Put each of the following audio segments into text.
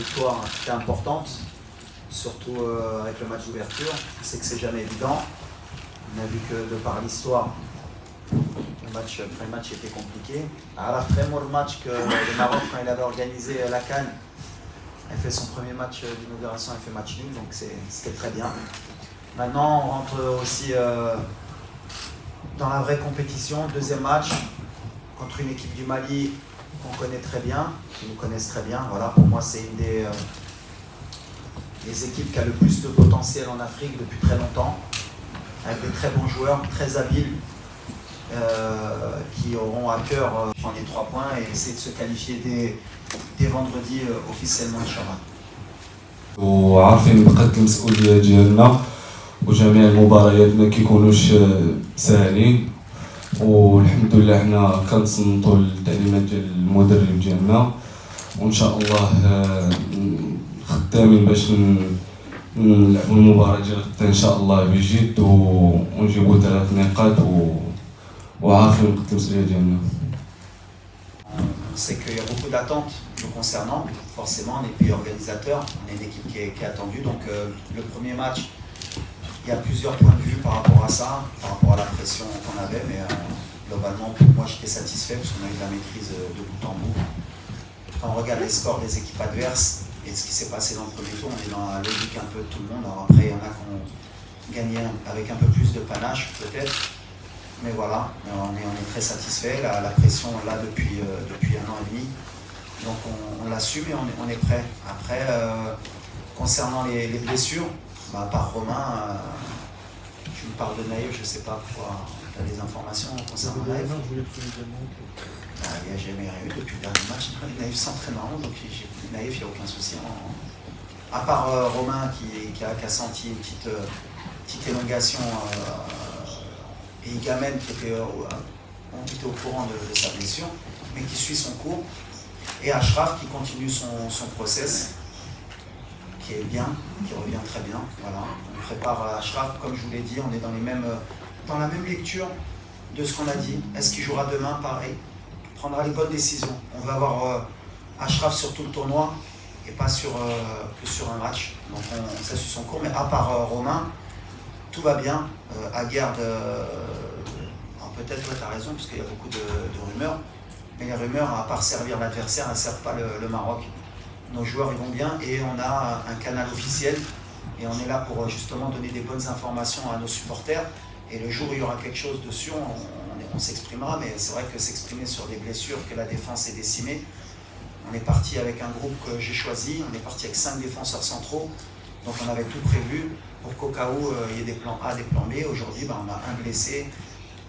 Victoire était importante, surtout avec le match d'ouverture. On sait que c'est jamais évident. On a vu que de par l'histoire, le premier match était compliqué. Après moi, le match que le Maroc, quand il avait organisé la CAN, elle fait son premier match d'inauguration, elle fait match nul, donc c'était très bien. Maintenant, on rentre aussi dans la vraie compétition. Deuxième match contre une équipe du Mali qu'on connaît très bien, qui nous connaissent très bien. Voilà, pour moi, c'est une des équipes qui a le plus de potentiel en Afrique depuis très longtemps, avec des très bons joueurs, très habiles, qui auront à cœur prendre les 3 points et essayer de se qualifier dès vendredi officiellement, Inch'Allah. وعارفين بقدر المسؤولية ديالنا وجميع المباريات ما كيكونوش ساهلين، والحمد لله حنا كنتصنتوا التعليمات ديال المدرب ديالنا، وان شاء الله خدامين باش نلعبوا المباراة ديال غدا ان شاء الله بجد ونجيبوا 3 نقاط وعارفين بقدر المسؤولية ديالنا. On sait qu'il y a beaucoup d'attentes nous concernant, forcément, on est pays organisateur, on est une équipe qui est attendue, donc le premier match, il y a plusieurs points de vue par rapport à ça, par rapport à la pression qu'on avait, mais globalement, moi j'étais satisfait parce qu'on a eu de la maîtrise de bout en bout. Quand on regarde les scores des équipes adverses et ce qui s'est passé dans le premier tour, on est dans la logique un peu de tout le monde. Alors après, il y en a qui ont gagné avec un peu plus de panache, peut-être. Mais voilà, on est très satisfait. La pression là depuis 1 an et demi. Donc on l'assume et on est prêt. Après, concernant les blessures, à part Romain, tu me parles de Naïf, je ne sais pas pourquoi tu as des informations concernant Naïf. Il n'y a jamais rien eu depuis le dernier match. Naïf s'entraîne en haut, donc Naïf, il n'y a aucun souci. À part Romain qui a senti une petite élongation et Igamène qui était au courant de sa blessure, mais qui suit son cours. Et Achraf qui continue son process, qui est bien, qui revient très bien. Voilà. On prépare Achraf, comme je vous l'ai dit, on est dans la même lecture de ce qu'on a dit. Est-ce qu'il jouera demain? Pareil. Il prendra les bonnes décisions. On va avoir Achraf sur tout le tournoi et pas que sur un match. Donc ça suit son cours, mais à part Romain, tout va bien. Aguerd, peut-être tu as raison, parce qu'il y a beaucoup de rumeurs. Mais les rumeurs, à part servir l'adversaire, ne servent pas le Maroc. Nos joueurs ils vont bien et on a un canal officiel et on est là pour justement donner des bonnes informations à nos supporters. Et le jour où il y aura quelque chose dessus, on s'exprimera. Mais c'est vrai que s'exprimer sur des blessures, que la défense est décimée, on est parti avec un groupe que j'ai choisi, on est parti avec 5 défenseurs centraux. Donc on avait tout prévu pour qu'au cas où il y ait des plans A, des plans B. Aujourd'hui, on a un blessé.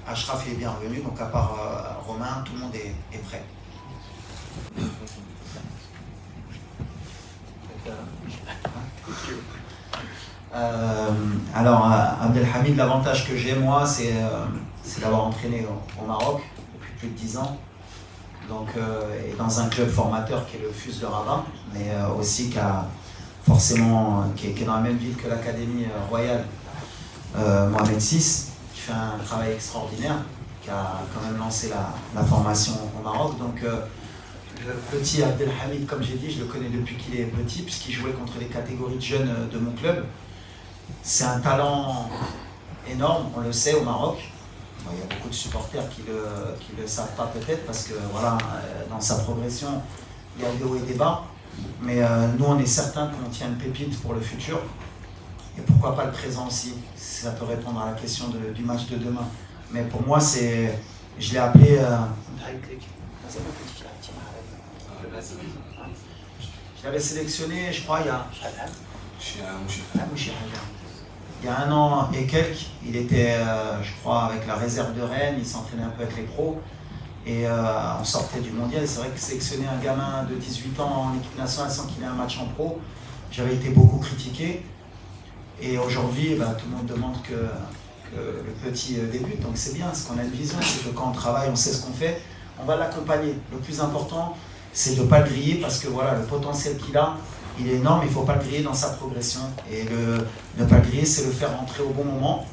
Achraf est bien revenu, donc à part Romain, tout le monde est prêt. Alors, Abdelhamid, l'avantage que j'ai, moi, c'est d'avoir entraîné au Maroc depuis plus de 10 ans. Donc, et dans un club formateur qui est le FUS de Rabat, mais aussi qui est dans la même ville que l'Académie royale Mohamed VI, qui fait un travail extraordinaire, qui a quand même lancé la formation au Maroc. Donc, le petit Abdelhamid, comme j'ai dit, je le connais depuis qu'il est petit, puisqu'il jouait contre les catégories de jeunes de mon club. C'est un talent énorme, on le sait au Maroc. Bon, il y a beaucoup de supporters qui le savent pas peut-être, parce que voilà, dans sa progression, il y a des hauts et des bas. Mais nous, on est certain qu'on tient une pépite pour le futur. Et pourquoi pas le présent aussi, si ça peut répondre à la question du match de demain. Mais pour moi, je l'ai appelé... Je l'avais sélectionné, je crois, il y a 1 an et quelques. Il était, je crois, avec la réserve de Rennes, il s'entraînait un peu avec les pros. Et on sortait du mondial. C'est vrai que sélectionner un gamin de 18 ans en équipe nationale sans qu'il ait un match en pro, j'avais été beaucoup critiqué. Et aujourd'hui, tout le monde demande que le petit débute. Donc c'est bien, parce qu'on a une vision, c'est que quand on travaille, on sait ce qu'on fait, on va l'accompagner. Le plus important, c'est de ne pas le griller, parce que voilà, le potentiel qu'il a, il est énorme, il ne faut pas le griller dans sa progression. Et ne pas le griller, c'est le faire rentrer au bon moment.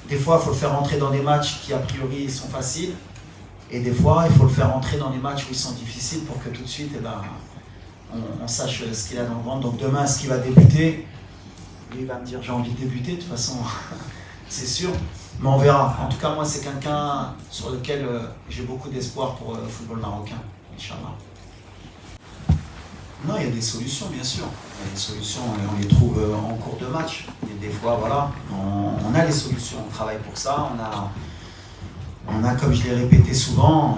Des fois, il faut le faire rentrer dans des matchs qui, a priori, sont faciles. Et des fois, il faut le faire rentrer dans des matchs où ils sont difficiles pour que tout de suite, on sache ce qu'il a dans le ventre. Donc demain, est-ce qu'il va débuter? Lui, il va me dire j'ai envie de débuter, de toute façon, c'est sûr. Mais on verra. En tout cas, moi, c'est quelqu'un sur lequel j'ai beaucoup d'espoir pour le football marocain, Inch'Allah. Non, il y a des solutions, bien sûr. Il y a des solutions, on les trouve en cours de match. Et des fois, voilà, on a les solutions, on travaille pour ça. On a, comme je l'ai répété souvent,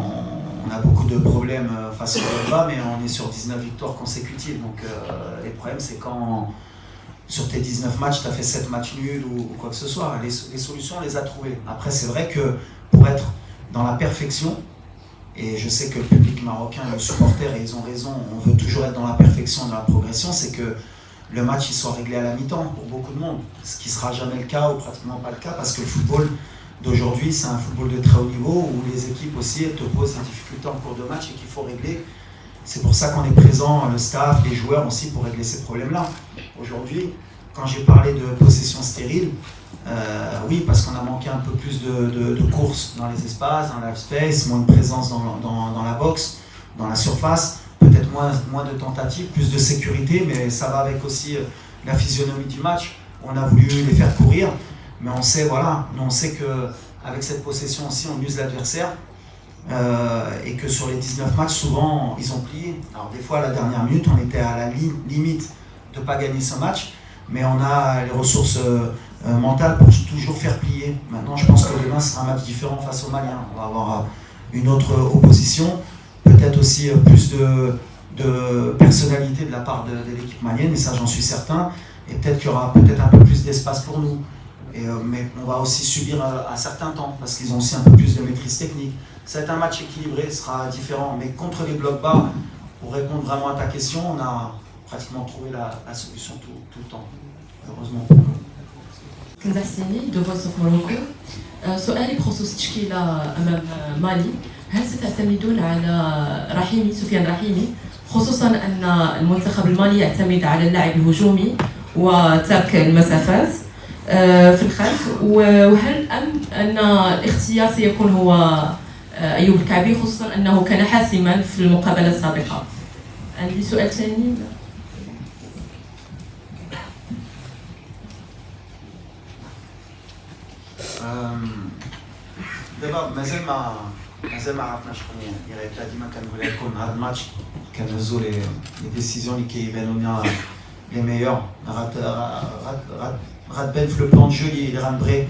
on a beaucoup de problèmes face au bas, mais on est sur 19 victoires consécutives. Donc, les problèmes, c'est quand sur tes 19 matchs, tu as fait 7 matchs nuls ou quoi que ce soit. Les solutions, on les a trouvées. Après, c'est vrai que pour être dans la perfection, et je sais que le public marocain, les supporters, et ils ont raison, on veut toujours être dans la perfection, dans la progression, c'est que le match il soit réglé à la mi-temps pour beaucoup de monde, ce qui ne sera jamais le cas ou pratiquement pas le cas, parce que le football d'aujourd'hui, c'est un football de très haut niveau où les équipes aussi te posent des difficultés en cours de match et qu'il faut régler. C'est pour ça qu'on est présent, le staff, les joueurs aussi, pour régler ces problèmes-là. Aujourd'hui, quand j'ai parlé de possession stérile, oui, parce qu'on a manqué un peu plus de courses dans les espaces, dans la space, moins de présence dans la boxe, dans la surface, peut-être moins de tentatives, plus de sécurité, mais ça va avec aussi la physionomie du match. On a voulu les faire courir, mais on sait, voilà, on sait qu'avec cette possession aussi, on use l'adversaire. Et que sur les 19 matchs, souvent, ils ont plié. Alors des fois, à la dernière minute, on était à la limite de ne pas gagner ce match, mais on a les ressources mentales pour toujours faire plier. Maintenant, je pense que demain sera un match différent face aux Maliens. On va avoir une autre opposition, peut-être aussi plus de personnalité de la part de l'équipe malienne, et ça j'en suis certain, et peut-être qu'il y aura peut-être un peu plus d'espace pour nous. Mais on va aussi subir un certain temps, parce qu'ils ont aussi un peu plus de maîtrise technique. Ça va être un match équilibré, ce sera différent, mais contre les blocs bas, pour répondre vraiment à ta question, on a pratiquement trouvé la solution tout le temps, heureusement. كنزة حسيني دو فويس اوف موروكو. سؤالي بخصوص التشكيلة أمام مالي، هل ستعتمدون على سفيان رحيمي، خصوصا أن المنتخب المالي يعتمد على اللعب الهجومي وترك المسافات في الخلف، وهل أن الاختيار سيكون هو أيوب الكعبي، خصوصا أنه كان حاسما في المقابلة السابقة؟ عندي سؤال ثاني. دابا مازال ما عرفناش شكون يغيبدا. ديما كنقول لكم هذا الماتش كنهزو لي ديسيزيون اللي كيبانوا لنا لي ميور. غتبان في لو بلان دو جو اللي غنبغي.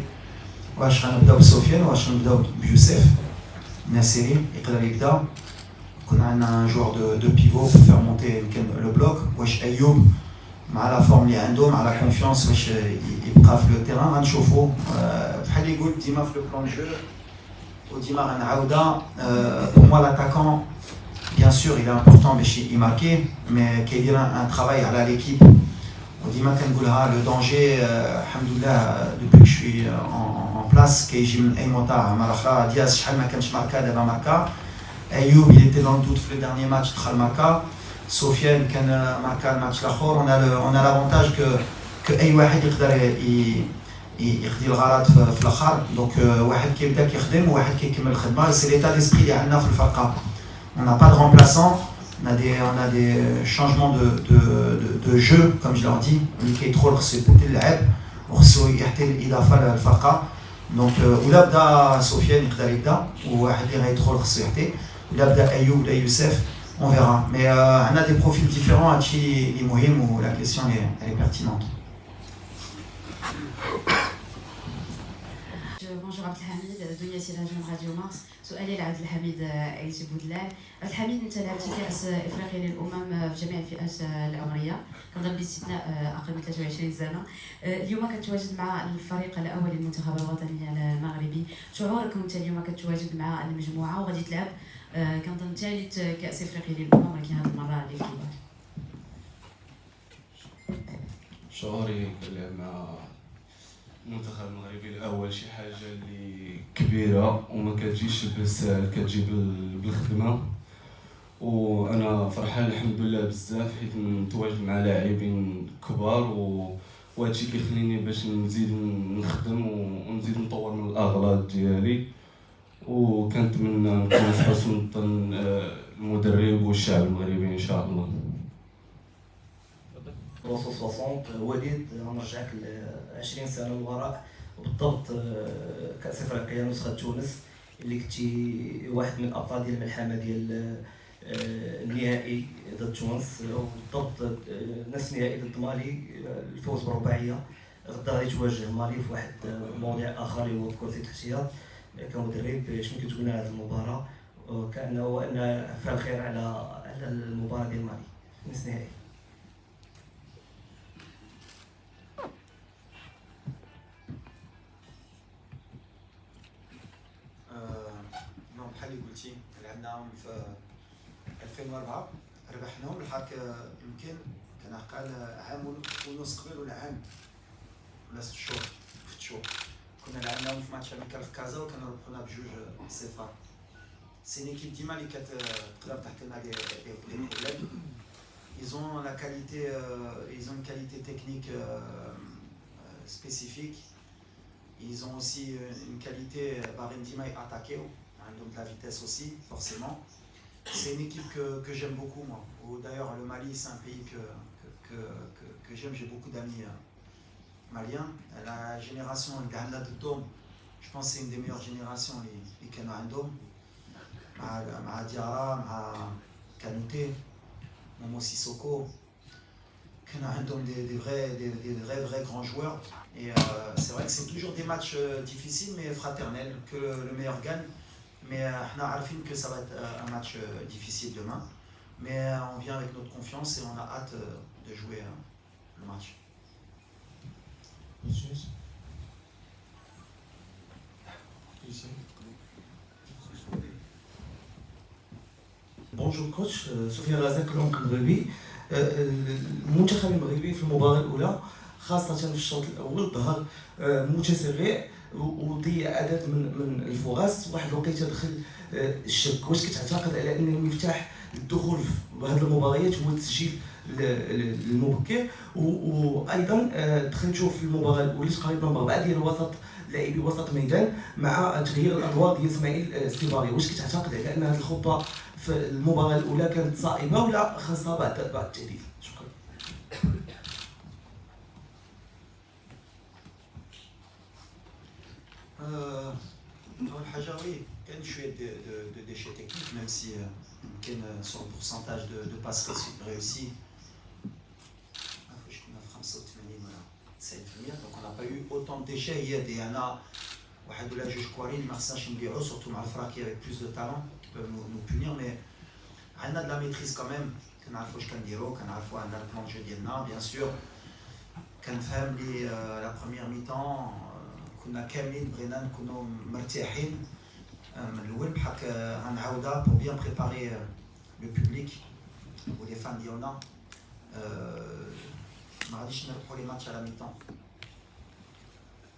واش غنبداو بسفيان واش غنبداو بيوسف ناصري يقدر يبدا. كنا عندنا ان جوار دو بيفو بور فير مونتي لو بلوك. واش ايوب مع لا فورم اللي عنده مع لا كونفيونس واش يبقى في لو تيران. غنشوفوا بحال اللي قلت ديما في لو بلان دو جو وديما غنعاودها. Pour moi l'attaquant bien sûr il est important باش يماركي، mais كيدير un travail على l'équipe. وديما كنقولها le danger الحمد لله depuis que je suis en place كيجي من اي موطا. مره اخرى دياز شحال ما كانش ماركا دابا ماركا. ايوب il était dans le doute في le dernier match دخل ماركا. سفيان كان ماركا الماتش الاخر. on a l'avantage que اي واحد يقدر يقضي الغلط في الاخر. دونك واحد كيبدا كيخدم وواحد كيكمل الخدمه. سي ليتا ديسبري اللي عندنا في الفرقه. On n'a pas de remplaçant, on a des changements de jeu, comme je leur dis. اللي كيدخل خصو يبدل اللعب وخصو يعطي الاضافه للفرقه. دونك ولا بدا سفيان يقدر يبدا وواحد اللي غيدخل خصو يعطي، ولا بدا ايوب ولا يوسف on verra. Mais on a des profils différents. هادشي اللي مهم و la question elle est pertinente. Bonjour Abdelhamid, Dunia Sirajou Radio Mars. سؤالي لعبد الحميد عيسى بودلال. عبد الحميد انت لعبتي كاس افريقيا للامم في جميع الفئات العمريه، كنظن باستثناء اقل من 23 سنه. اليوم كتواجد مع الفريق الاول للمنتخب الوطني المغربي، شعورك وانت اليوم كتواجد مع المجموعه وغادي تلعب كنظن ثالث كاس افريقيا للامم ولكن هذه المره للكبار؟ شعوري كنلعب مع المنتخب المغربي الاول شي حاجه اللي كبيره وما كتجيش بالسهل، كتجي بالخدمه. وانا فرحان الحمد لله بزاف حيت نتواجد مع لاعبين كبار وهادشي كيخليني باش نزيد نخدم ونزيد نطور من الاغلاط ديالي. وكنتمنى نكون في حسن الظن المدرب والشعب المغربي ان شاء الله. بلاصه 60. وليد غنرجعك ل 20 سنه للوراء، وبالضبط كاس افريقيا نسخه تونس اللي كنتي واحد من الابطال ديال الملحمه ديال النهائي ضد تونس، وبالضبط نفس النهائي ضد مالي، الفوز برباعيه. غدا غادي تواجه مالي في واحد الموضوع اخر اللي هو في كرة الاحتياط. كمدرب شنو كتقول على هذه المباراه، وان فيها الخير على المباراه ديال مالي نصف النهائي. بحال اللي قلتي لعبناهم في 2004 ربحناهم الحق. يمكن كان قال عام ونص قبل ولا عام ولا 6 شهور في الشهور كنا لعبناهم في ماتش اميكال في كازا وكانوا ربحونا ب2-0. سي نيكيب ديما اللي كتقدر تحط لنا لي بروبليم. Ils ont la qualité, ils ont une qualité technique spécifique. Ils ont aussi une qualité, Barendima est attaqué, donc de la vitesse aussi, forcément. C'est une équipe que j'aime beaucoup, moi. D'ailleurs, le Mali, c'est un pays que j'aime. J'ai beaucoup d'amis maliens. La génération de Dôme, je pense que c'est une des meilleures générations, les Canadiens Dôme. Ma Diarra, ma Kanouté, Momo Sissoko. Canadiens Dôme, des vrais grands joueurs. Et c'est vrai que c'est toujours des matchs difficiles, mais fraternels, que le meilleur gagne. Mais on a Alfine que ça va être un match difficile demain. Mais on vient avec notre confiance et on a hâte de jouer le match. بونجور كوتش، سفيان رزاق العمق المغربي. المنتخب المغربي في المباراة الأولى خاصة في الشوط الأول ظهر متسرع وضيع عدد من الفرص. واحد الوقيته دخل الشك. واش كتعتقد على ان المفتاح للدخول في هذه المباريات هو التسجيل المبكر؟ وايضا دخلتوا في المباراه الاولى تقريبا ب4 ديال الوسط لاعبي وسط ميدان مع تغيير الادوار ديال اسماعيل السيباري. واش كتعتقد على ان هذه الخطه في المباراه الاولى كانت صائبه ولا خاصها بعض التعديل؟ شكرا. أول حاجة وي كاين شوية de déchets techniques, même si كاين sur le pourcentage de passes réussies كنا في 85 ولا 90%. donc on n'a pas eu autant de déchets. هي دي أنا واحد ولا جوج كوارين ما خصناش نبيعو surtout مع الفرق qui avec plus de talent qui peuvent nous punir, mais عندنا de la maîtrise quand même. كنعرفوا واش كنديرو، كنعرفوا عندنا البلان دو جو ديالنا bien sûr. كنفهم لي la première mi-temps كنا كاملين بغينا نكونوا مرتاحين من الاول بحال غنعاودها pour bien préparer le public ou les fans ديالنا. ما غاديش نربحوا لي ماتش على ميطون.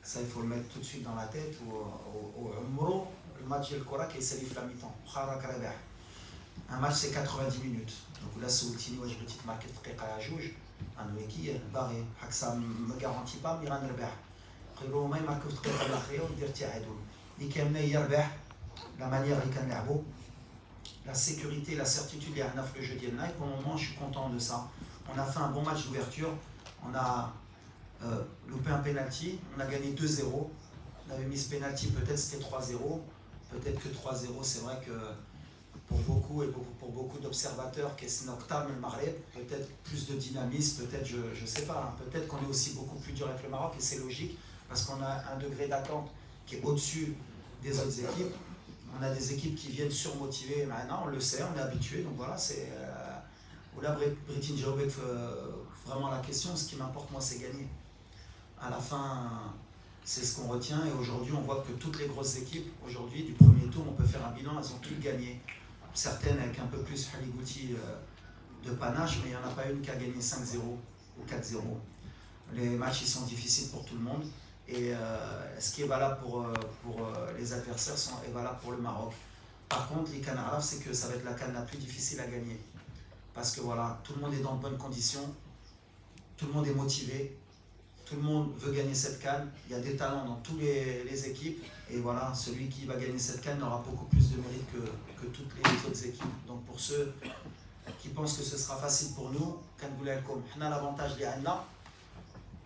ça il faut le mettre tout de suite dans la tête. وعمرو الماتش ديال الكره كيسالي في لا ميطون واخا راك رابح. un match c'est 90 minutes. donc là سولتيني واش بغيتي تماركي دقيقه جوج انويكي باغي بحال ça me garantit pas مي غنربح. قالوا ما يماركو في الدقيقه الاخيره وندير التعادل. اللي كامله هي ربح لا مانيير اللي كنلعبوا، لا sécurité, la certitude اللي عندنا في لو جو ديالنا. pour le moment je suis content de ça. on a fait un bon match d'ouverture. on a loupé un penalty, on a gagné 2-0. on avait mis ce penalty, peut-être c'était 3-0, peut-être que 3-0. c'est vrai que pour beaucoup et pour beaucoup d'observateurs qu'est-ce Noctam le Maghreb, peut-être plus de dynamisme, peut-être je sais pas, peut-être qu'on est aussi beaucoup plus dur avec le Maroc et c'est logique parce qu'on a un degré d'attente qui est au-dessus des autres équipes. On a des équipes qui viennent surmotivées maintenant, on le sait, on est habitué. Donc voilà, c'est là Britin Jaobek vraiment la question. Ce qui m'importe moi c'est gagner. À la fin c'est ce qu'on retient et aujourd'hui on voit que toutes les grosses équipes aujourd'hui du premier tour on peut faire un bilan, elles ont toutes gagné. Certaines avec un peu plus Haligouti de panache, mais il n'y en a pas une qui a gagné 5-0 ou 4-0. Les matchs ils sont difficiles pour tout le monde et ce qui est valable pour les adversaires est valable pour le Maroc. Par contre, les CAN arabes, c'est que ça va être la CAN la plus difficile à gagner parce que voilà, tout le monde est dans de bonnes conditions, tout le monde est motivé, tout le monde veut gagner cette CAN. Il y a des talents dans toutes les équipes et voilà, celui qui va gagner cette CAN aura beaucoup plus de mérite que toutes les autres équipes. Donc pour ceux qui pensent que ce sera facile pour nous. On a l'avantage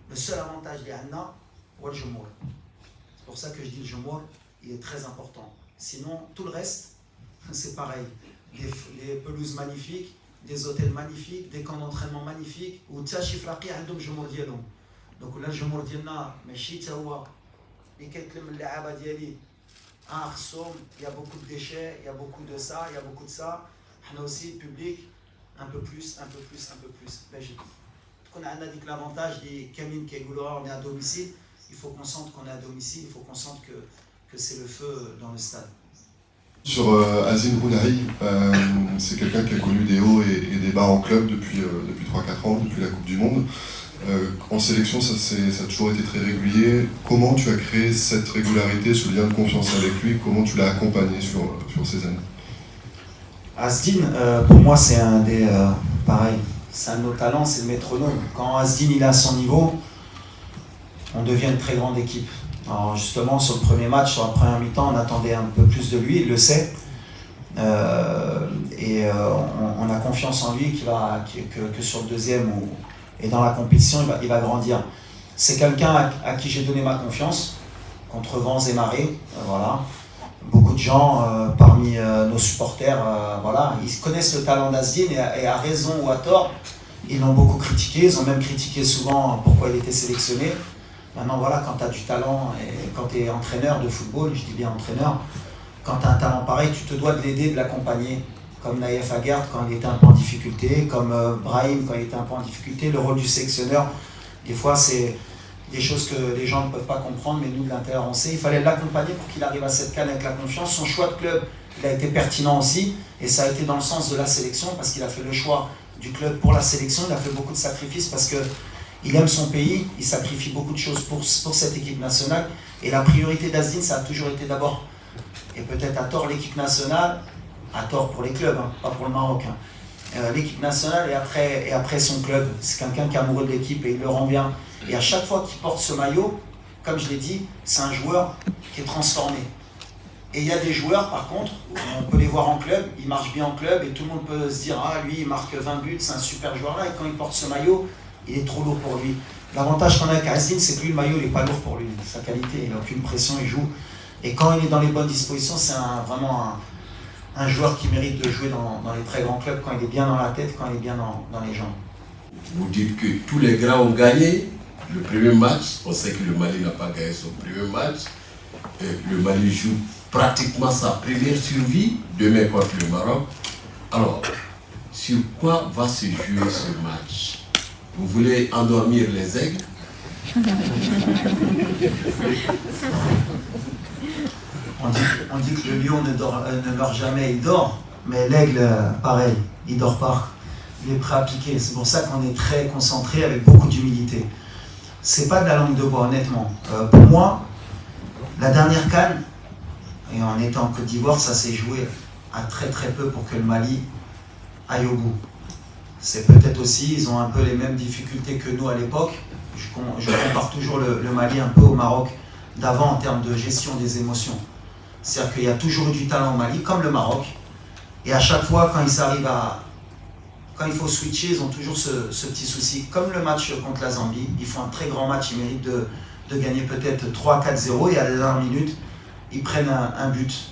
le seul avantage de Anna, c'est le jumour. C'est pour ça que je dis le jumour, il est très important. Sinon, tout le reste, c'est pareil. Les pelouses magnifiques, des hôtels magnifiques, des camps d'entraînement magnifiques, ou Tchachi Fraqi a un jumour dialon. Donc là, le jumour dialna, mais Chita Wa, les quelques l'aba diali, il y a beaucoup de déchets, il y a beaucoup de ça, il y a beaucoup de ça. On a aussi le public, un peu plus. Mais on a dit que l'avantage des Kamine qui est on est à domicile, il faut qu'on sente qu'on est à domicile, il faut qu'on sente que c'est le feu dans le stade. Sur Azine Rounahi, c'est quelqu'un qui a connu des hauts et des bas en club depuis 3-4 ans, depuis la Coupe du Monde. En sélection, ça a toujours été très régulier. Comment tu as créé cette régularité, ce lien de confiance avec lui? Comment tu l'as accompagné sur ces années? Asdin, pour moi, c'est un des... pareil, c'est un de nos talents, c'est le métronome. Quand Asdin il est à son niveau, on devient une très grande équipe. Alors justement, sur le premier match, sur la première mi-temps, on attendait un peu plus de lui, il le sait. On a confiance en lui que sur le deuxième et dans la compétition, il va grandir. C'est quelqu'un à qui j'ai donné ma confiance, contre vents et marées, voilà. Beaucoup de gens parmi nos supporters, voilà, ils connaissent le talent d'Asdin et à raison ou à tort, ils l'ont beaucoup critiqué, ils ont même critiqué souvent pourquoi il était sélectionné. Maintenant voilà, quand tu as du talent et quand tu es entraîneur de football, je dis bien entraîneur, quand tu as un talent pareil, tu te dois de l'aider, de l'accompagner. Comme Naïef Aguerd quand il était un peu en difficulté, comme Brahim quand il était un peu en difficulté. Le rôle du sélectionneur, des fois c'est des choses que les gens ne peuvent pas comprendre, mais nous de l'intérieur on sait. Il fallait l'accompagner pour qu'il arrive à cette CAN avec la confiance. Son choix de club, il a été pertinent aussi, et ça a été dans le sens de la sélection, parce qu'il a fait le choix du club pour la sélection. Il a fait beaucoup de sacrifices parce qu'il aime son pays, il sacrifie beaucoup de choses pour cette équipe nationale. Et la priorité d'Asdin, ça a toujours été d'abord, et peut-être à tort l'équipe nationale, à tort pour les clubs, hein, pas pour le Maroc. Hein. L'équipe nationale et après son club. C'est quelqu'un qui est amoureux de l'équipe et il le rend bien. Et à chaque fois qu'il porte ce maillot, comme je l'ai dit, c'est un joueur qui est transformé. Et il y a des joueurs, par contre, on peut les voir en club, ils marchent bien en club et tout le monde peut se dire « Ah, lui, il marque 20 buts, c'est un super joueur là. » Et quand il porte ce maillot, il est trop lourd pour lui. L'avantage qu'on a avec Asdin, c'est que lui, le maillot, il n'est pas lourd pour lui. Sa qualité, il n'a aucune pression, il joue. Et quand il est dans les bonnes dispositions, c'est vraiment un joueur qui mérite de jouer dans les très grands clubs, quand il est bien dans la tête, quand il est bien dans les jambes. Vous dites que tous les grands ont gagné le premier match. On sait que le Mali n'a pas gagné son premier match. Le Mali joue pratiquement sa première survie demain contre le Maroc. Alors, sur quoi va se jouer ce match? Vous voulez endormir les aigles? On dit que le lion ne meurt jamais, il dort, mais l'aigle, pareil, il ne dort pas. Il est prêt à piquer. C'est pour ça qu'on est très concentré avec beaucoup d'humilité. C'est pas de la langue de bois, honnêtement. Pour moi, la dernière CAN, et en étant en Côte d'Ivoire, ça s'est joué à très peu pour que le Mali aille au bout. C'est peut-être aussi, ils ont un peu les mêmes difficultés que nous à l'époque. Je compare toujours le Mali un peu au Maroc d'avant en termes de gestion des émotions. C'est-à-dire qu'il y a toujours eu du talent au Mali, comme le Maroc. Et à chaque fois, quand il faut switcher, ils ont toujours ce petit souci. Comme le match contre la Zambie, ils font un très grand match, ils méritent de gagner peut-être 3-4-0 et à la dernière minute, ils prennent un but.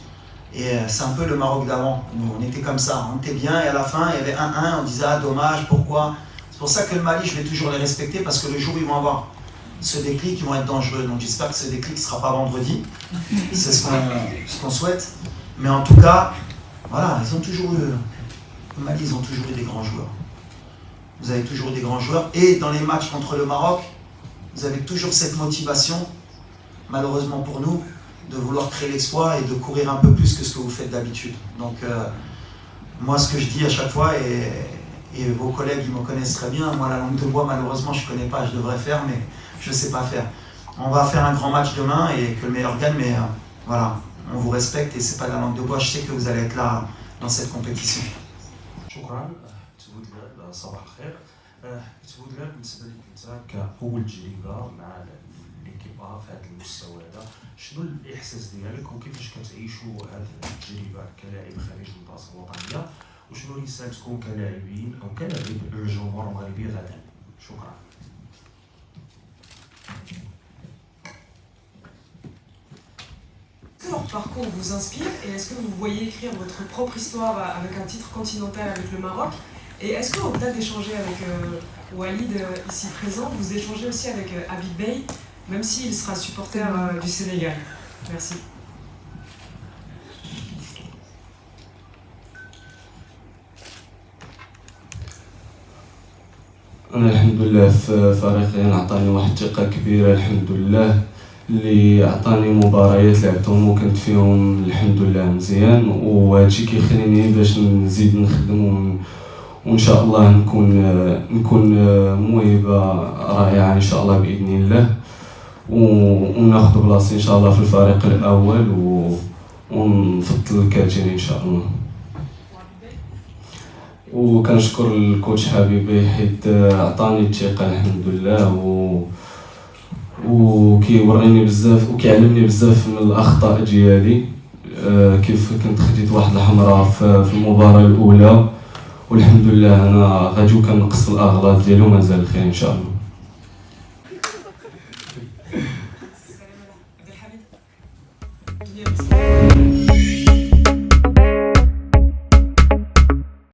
Et c'est un peu le Maroc d'avant. Nous, on était comme ça, on était bien et à la fin, il y avait 1-1, on disait « Ah, dommage, pourquoi ?» C'est pour ça que le Mali, je vais toujours les respecter parce que le jour où ils vont avoir ce déclic, ils vont être dangereux. Donc j'espère que ce déclic ne sera pas vendredi. C'est ce qu'on souhaite. Mais en tout cas, voilà, ils ont toujours eu... Au Mali, ils ont toujours eu des grands joueurs. Vous avez toujours eu des grands joueurs. Et dans les matchs contre le Maroc, vous avez toujours cette motivation, malheureusement pour nous, de vouloir créer l'exploit et de courir un peu plus que ce que vous faites d'habitude. Donc, moi, ce que je dis à chaque fois, et vos collègues, ils me connaissent très bien, moi, la langue de bois, malheureusement, je ne connais pas, je devrais faire, mais je ne sais pas faire. On va faire un grand match demain et que le meilleur gagne, mais voilà, on vous respecte et ce n'est pas de la langue de bois, je sais que vous allez être là dans cette compétition. شكرا تبودلال صباح الخير تبودلال بالنسبه لك انت كاول تجربه مع ليكيبا في هذا المستوى هذا شنو الاحساس ديالك وكيفاش كتعيشوا هذه التجربه كلاعب خارج البلاصه الوطنيه وشنو رسالتكم كلاعبين او كلاعب للجمهور المغربي غدا؟ شكرا. Est-ce que leur parcours vous inspire et est-ce que vous voyez écrire votre propre histoire avec un titre continental avec le Maroc? Et est-ce qu'au-delà d'échanger avec Walid ici présent, vous échangez aussi avec Habib Beye, même s'il sera supporter du Sénégal? Merci. أنا الحمد لله في فريقي عطاني واحد الثقة كبيرة الحمد لله اللي عطاني مباريات لعبتهم وكنت فيهم الحمد لله مزيان وهادشي كيخليني باش نزيد نخدم وان شاء الله نكون موهبة رائعة ان شاء الله بإذن الله وناخذ بلاصتي ان شاء الله في الفريق الأول ونفضل الكاترين ان شاء الله. وكنشكر الكوتش حبيبي حيت عطاني الثقة الحمد لله وكيوريني بزاف وكيعلمني بزاف من الاخطاء ديالي كيف كنت خديت واحد الحمراء في المباراة الأولى والحمد لله انا غادي كنقص الاغلاط ديالي ومازال الخير ان شاء الله.